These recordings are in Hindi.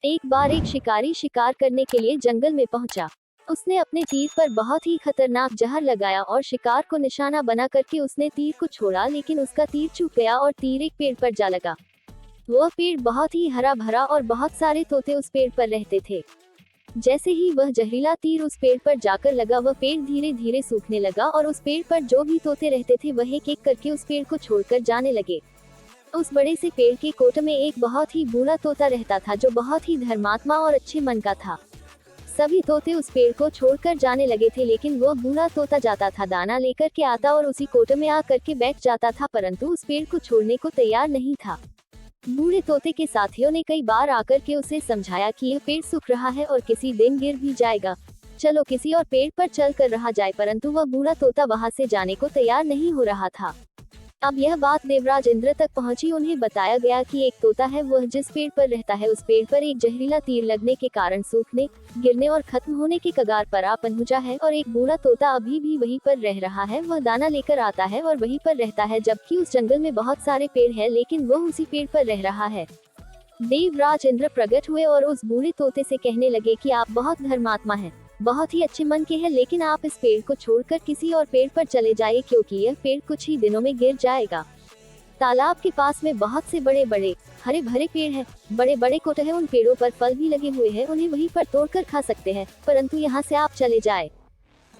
एक बार एक शिकारी शिकार करने के लिए जंगल में पहुंचा। उसने अपने तीर पर बहुत ही खतरनाक जहर लगाया और शिकार को निशाना बना करके उसने तीर को छोड़ा, लेकिन उसका तीर चूक गया और तीर एक पेड़ पर जा लगा। वह पेड़ बहुत ही हरा भरा और बहुत सारे तोते उस पेड़ पर रहते थे। जैसे ही वह जहरीला तीर उस पेड़ पर जाकर लगा, वह पेड़ धीरे धीरे सूखने लगा और उस पेड़ पर जो भी तोते रहते थे वह एक एक करके उस पेड़ को छोड़कर जाने लगे। उस बड़े से पेड़ के कोट में एक बहुत ही बूढ़ा तोता रहता था, जो बहुत ही धर्मात्मा और अच्छे मन का था। सभी तोते उस पेड़ को छोड़कर जाने लगे थे, लेकिन वह बूढ़ा तोता जाता था, दाना लेकर के आता और उसी कोटे में आ करके बैठ जाता था, परंतु उस पेड़ को छोड़ने को तैयार नहीं था। बूढ़े तोते के साथियों ने कई बार आकर के उसे समझाया कि यह पेड़ सूख रहा है और किसी दिन गिर भी जाएगा, चलो किसी और पेड़ पर चल कर रहा जाए, परंतु वह बूढ़ा तोता वहां से जाने को तैयार नहीं हो रहा था। अब यह बात देवराज इंद्र तक पहुंची। उन्हें बताया गया कि एक तोता है, वह जिस पेड़ पर रहता है उस पेड़ पर एक जहरीला तीर लगने के कारण सूखने, गिरने और खत्म होने के कगार पर आ पहुंचा है, और एक बूढ़ा तोता अभी भी वहीं पर रह रहा है। वह दाना लेकर आता है और वहीं पर रहता है, जबकि उस जंगल में बहुत सारे पेड़ हैं, लेकिन वह उसी पेड़ पर रह रहा है। देवराज इंद्र प्रकट हुए और उस बूढ़े तोते से कहने लगे कि आप बहुत धर्मात्मा हैं, बहुत ही अच्छे मन के हैं, लेकिन आप इस पेड़ को छोड़कर किसी और पेड़ पर चले जाइए, क्योंकि यह पेड़ कुछ ही दिनों में गिर जाएगा। तालाब के पास में बहुत से बड़े बड़े हरे भरे पेड़ हैं, बड़े बड़े कोट हैं, उन पेड़ों पर फल भी लगे हुए हैं, उन्हें वहीं पर तोड़कर खा सकते हैं, परंतु यहाँ से आप चले जाए।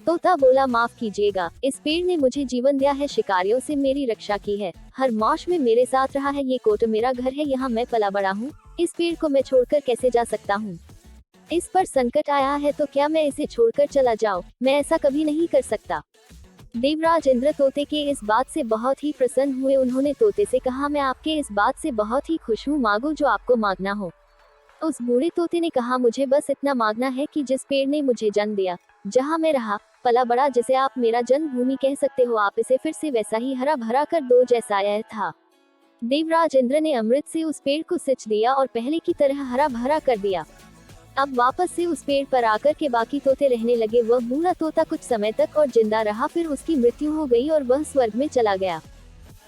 तोता बोला, माफ कीजिएगा, इस पेड़ ने मुझे जीवन दिया है, शिकारियों से मेरी रक्षा की है, हर मौज में मेरे साथ रहा है, ये कोट मेरा घर है, यहाँ मैं पला बड़ा हूँ, इस पेड़ को मैं छोड़कर कैसे जा सकता हूँ? इस पर संकट आया है तो क्या मैं इसे छोड़कर चला जाऊं? मैं ऐसा कभी नहीं कर सकता। देवराज इंद्र तोते के इस बात से बहुत ही प्रसन्न हुए। उन्होंने तोते से कहा, मैं आपके इस बात से बहुत ही खुश हूँ, मांगो जो आपको मांगना हो। उस बूढ़े तोते ने कहा, मुझे बस इतना मांगना है कि जिस पेड़ ने मुझे जन्म दिया, जहाँ मैं रहा पला बड़ा, जिसे आप मेरा जन्मभूमि कह सकते हो, आप इसे फिर से वैसा ही हरा भरा कर दो जैसा यह था। देवराज इंद्र ने अमृत से उस पेड़ को सिंच दिया और पहले की तरह हरा भरा कर दिया। अब वापस से उस पेड़ पर आकर के बाकी तोते रहने लगे। वह बूढ़ा तोता कुछ समय तक और जिंदा रहा, फिर उसकी मृत्यु हो गई और वह स्वर्ग में चला गया।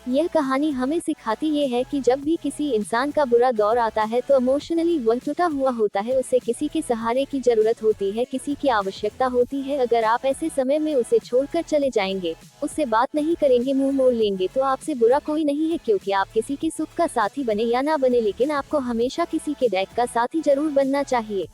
यह कहानी हमें सिखाती ये है कि जब भी किसी इंसान का बुरा दौर आता है तो इमोशनली वह टूटा हुआ होता है, उसे किसी के सहारे की जरूरत होती है, किसी की आवश्यकता होती है। अगर आप ऐसे समय में उसे छोड़कर चले जाएंगे, उससे बात नहीं करेंगे, मुंह मोड़ लेंगे, तो आपसे बुरा कोई नहीं है, क्योंकि आप किसी के सुख का साथी बने या ना बने, लेकिन आपको हमेशा किसी के दुख का साथी जरूर बनना चाहिए।